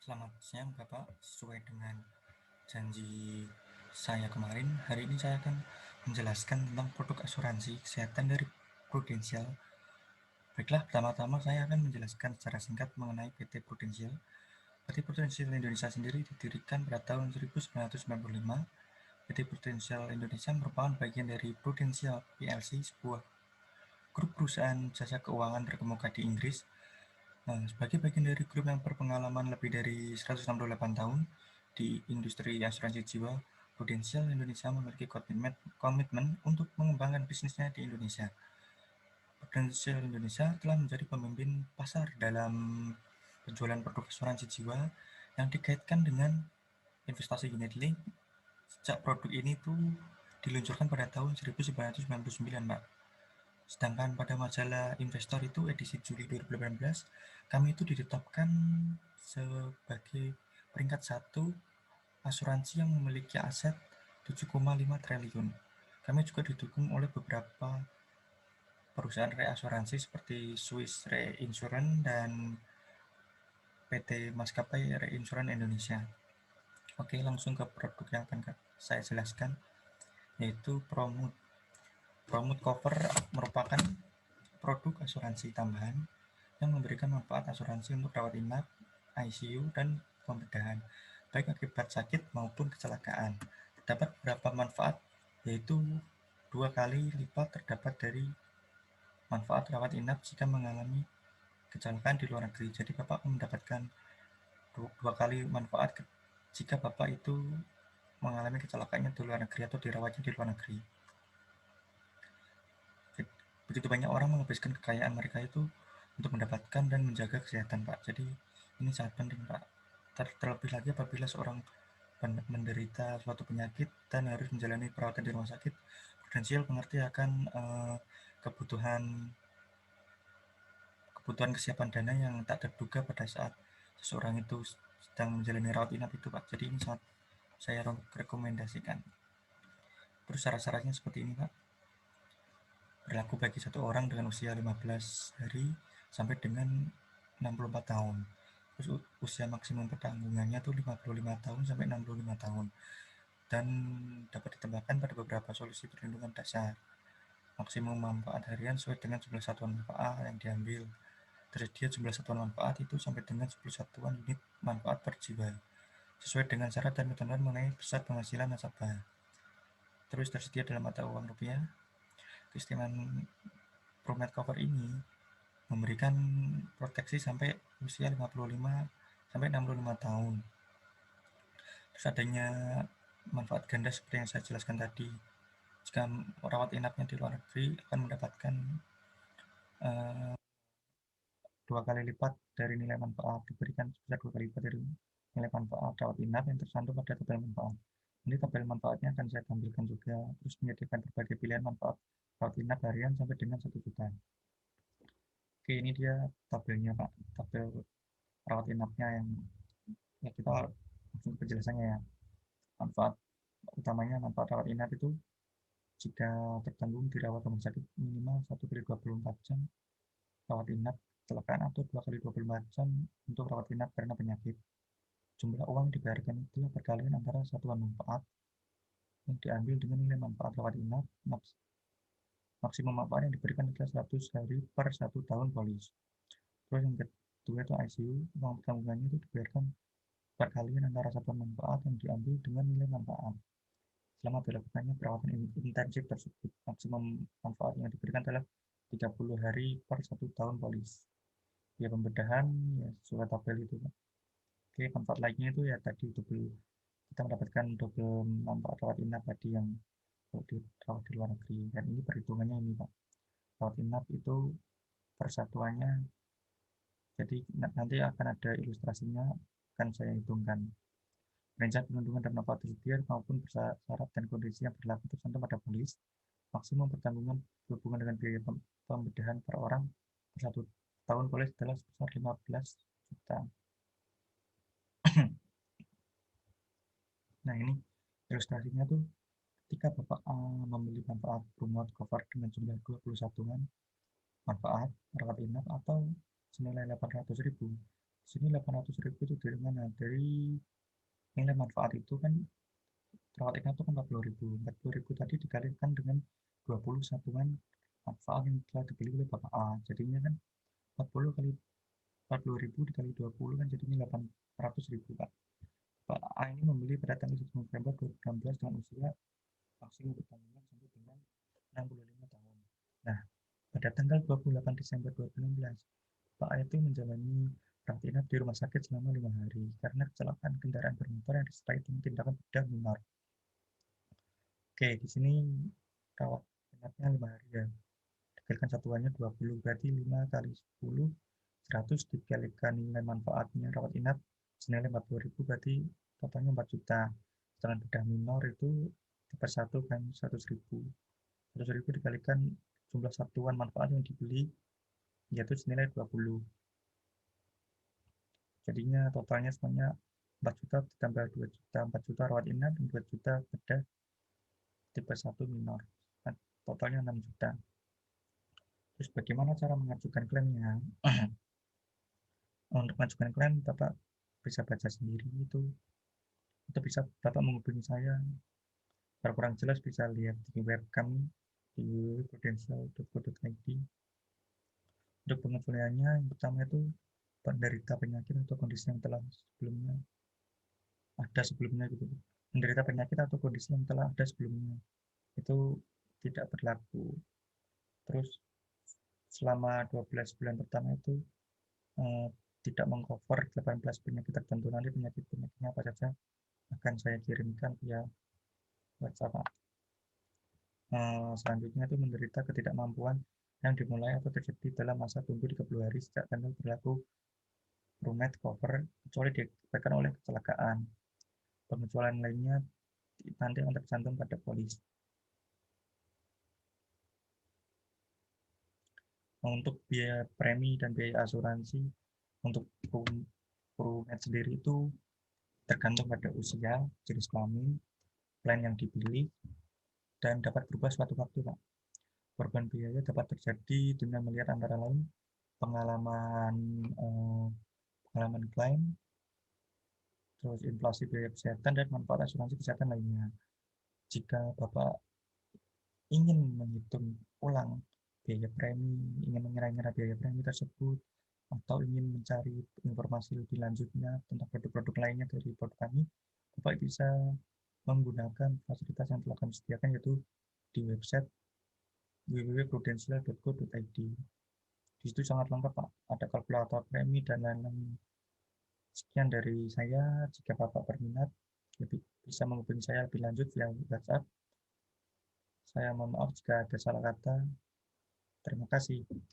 Selamat siang Bapak, sesuai dengan janji saya kemarin, hari ini saya akan menjelaskan tentang produk asuransi kesehatan dari Prudential. Baiklah, pertama-tama saya akan menjelaskan secara singkat mengenai PT Prudential. PT Prudential Indonesia sendiri didirikan pada tahun 1995. PT Prudential Indonesia merupakan bagian dari Prudential PLC, sebuah grup perusahaan jasa keuangan terkemuka di Inggris. Sebagai bagian dari grup yang berpengalaman lebih dari 168 tahun di industri asuransi jiwa, Prudential Indonesia memiliki komitmen untuk mengembangkan bisnisnya di Indonesia. Prudential Indonesia telah menjadi pemimpin pasar dalam penjualan produk asuransi jiwa yang dikaitkan dengan investasi unit link. Sejak produk ini tuh diluncurkan pada tahun 1999, Pak. Sedangkan pada majalah Investor itu edisi Juli 2018, kami itu ditetapkan sebagai peringkat satu asuransi yang memiliki aset 7,5 triliun. Kami juga didukung oleh beberapa perusahaan reasuransi seperti Swiss Re Insurance dan PT Maskapai Reinsurance Indonesia. Oke, langsung ke produk yang akan saya jelaskan, yaitu Promut. Promut Cover merupakan produk asuransi tambahan yang memberikan manfaat asuransi untuk rawat inap, ICU, dan pembedahan, baik akibat sakit maupun kecelakaan. Terdapat beberapa manfaat, yaitu 2 kali lipat terdapat dari manfaat rawat inap jika mengalami kecelakaan di luar negeri. Jadi Bapak mendapatkan 2 kali manfaat jika Bapak itu mengalami kecelakaannya di luar negeri atau dirawatnya di luar negeri. Begitu banyak orang menghabiskan kekayaan mereka itu untuk mendapatkan dan menjaga kesehatan, Pak. Jadi ini sangat penting, Pak. Terlebih lagi apabila seorang menderita suatu penyakit dan harus menjalani perawatan di rumah sakit, Prudential mengerti akan kebutuhan kebutuhan kesiapan dana yang tak terduga pada saat seseorang itu sedang menjalani rawat inap itu, Pak. Jadi ini sangat saya rekomendasikan. Terus syarat-syaratnya seperti ini, Pak. Berlaku bagi satu orang dengan usia 15 hari sampai dengan 64 tahun. Terus usia maksimum pertanggungannya itu 55 tahun sampai 65 tahun. Dan dapat ditambahkan pada beberapa solusi perlindungan dasar. Maksimum manfaat harian sesuai dengan jumlah satuan manfaat yang diambil. Tersedia jumlah satuan manfaat itu sampai dengan 10 satuan unit manfaat per jiwa, sesuai dengan syarat dan ketentuan mengenai besar penghasilan nasabah. Terus tersedia dalam mata uang rupiah. Keistimewaan Promed Cover ini memberikan proteksi sampai usia 55 sampai 65 tahun. Terus adanya manfaat ganda seperti yang saya jelaskan tadi. Jika merawat inapnya di luar negeri akan mendapatkan 2 kali lipat dari nilai manfaat, diberikan sebesar 2 kali lipat dari nilai manfaat rawat inap yang tercantum pada tabel manfaat. Ini tabel manfaatnya akan saya tampilkan juga, terus menyediakan berbagai pilihan manfaat rawat inap harian sampai dengan 1 juta. Oke, ini dia tabelnya, Pak. Tabel rawat inapnya yang ya kita langsung penjelasannya ya. Manfaat utamanya, manfaat rawat inap itu jika tertanggung dirawat rumah sakit minimal 1 kali 24 jam rawat inap kecelakaan atau 2 kali 24 jam untuk rawat inap karena penyakit. Jumlah uang dibayarkan itulah perkalian antara satuan manfaat yang diambil dengan nilai manfaat rawat inap. Maksimum manfaat yang diberikan adalah 100 hari per 1 tahun polis. Terus yang kedua itu ICU, uang tanggungannya itu dibayarkan perkalian antara satuan manfaat yang diambil dengan nilai manfaat selama dilakukannya perawatan intensif tersebut. Maksimum manfaat yang diberikan adalah 30 hari per 1 tahun polis. Ya, pembedahan ya sesuai tabel itu, Pak. Oke, manfaat lainnya itu ya tadi double, kita mendapatkan double manfaat rawat inap tadi yang dirawat di luar negeri, dan ini perhitungannya ini, Pak. Rawat inap itu persatuannya, jadi nanti akan ada ilustrasinya, akan saya hitungkan. Range perlindungan dan manfaat tersedia maupun bersyarat dan kondisi yang berlaku tercantum pada polis. Maksimum pertanggungan berhubungan dengan biaya pembedahan per orang per 1 tahun polis adalah sebesar 15 juta. Nah, ini ilustrasinya tuh ketika Bapak membeli manfaat Promote Cover dengan jumlah 20 satuan manfaat rawat inap atau senilai 800.000, Sini 800.000 itu dari mana? Dari nilai manfaat itu kan rawat inap itu kan 40.000. 40.000 tadi dikalikan dengan 20 satuan manfaat yang telah dibeli oleh Bapak A. Jadinya kan 40 kali 40.000 dikali 20 kan jadinya 800.000 Pak. Pak A ini membeli pada tanggal 1 November 2016 dengan usia maksimum bertanggungan sampai dengan 65 tahun. Nah, pada tanggal 28 Desember 2016, Pak A itu menjalani rawat inap di rumah sakit selama 5 hari karena kecelakaan kendaraan bermotor yang disertai dengan tindakan bedah minor. Oke, di sini rawat inapnya 5 hari ya. Dikalikan satuannya 20, berarti 5 kali 10, 100 dikalikan nilai manfaatnya rawat inap senilai 40.000 berarti totalnya 4 juta. Sedangkan bedah minor itu dapat 1 kan 100.000. 100.000 dikalikan jumlah satuan manfaat yang dibeli yaitu senilai 20. Jadinya totalnya semuanya 4 juta ditambah 2 juta, 4 juta rawat inap dan 2 juta bedah tipe 1 minor. Nah, totalnya 6 juta. Terus bagaimana cara mengajukan klaimnya? Untuk mengajukan klaim, Bapak bisa baca sendiri itu. Atau bisa Bapak menghubungi saya. Kalau kurang jelas bisa lihat di web kami di www.prudential.co.id. Untuk pengecualiannya, yang pertama itu penderita penyakit atau kondisi yang telah sebelumnya gitu. Menderita penyakit atau kondisi yang telah ada sebelumnya itu tidak berlaku. Terus selama 12 bulan pertama itu eh, tidak mengcover 18 penyakit tertentu. Nanti penyakit-penyakitnya apa saja akan saya kirimkan via WhatsApp. Selanjutnya itu menderita ketidakmampuan yang dimulai atau terjadi dalam masa tunggu 30 hari sejak tanggal berlaku Rumet cover kecuali diakibatkan oleh kecelakaan. Pengecualian lainnya nanti akan tercantum pada polis. Untuk biaya premi dan biaya asuransi untuk Rumet sendiri itu tergantung pada usia, jenis kelamin, plan yang dipilih, dan dapat berubah suatu waktu, Pak. Perubahan biaya dapat terjadi dengan melihat antara lain pengalaman eh, pengalaman klaim, terus inflasi biaya kesehatan dan manfaat asuransi kesehatan lainnya. Jika Bapak ingin menghitung ulang biaya premi, ingin mengira-ngira biaya premi tersebut, atau ingin mencari informasi lebih lanjutnya tentang produk-produk lainnya dari produk kami, Bapak bisa menggunakan fasilitas yang telah kami sediakan yaitu di website www.prudential.co.id. Di situ sangat lengkap, Pak. Ada kalkulator premi dan lain-lain. Sekian dari saya. Jika Bapak berminat, bisa menghubungi saya lebih lanjut via WhatsApp. Saya mohon maaf jika ada salah kata. Terima kasih.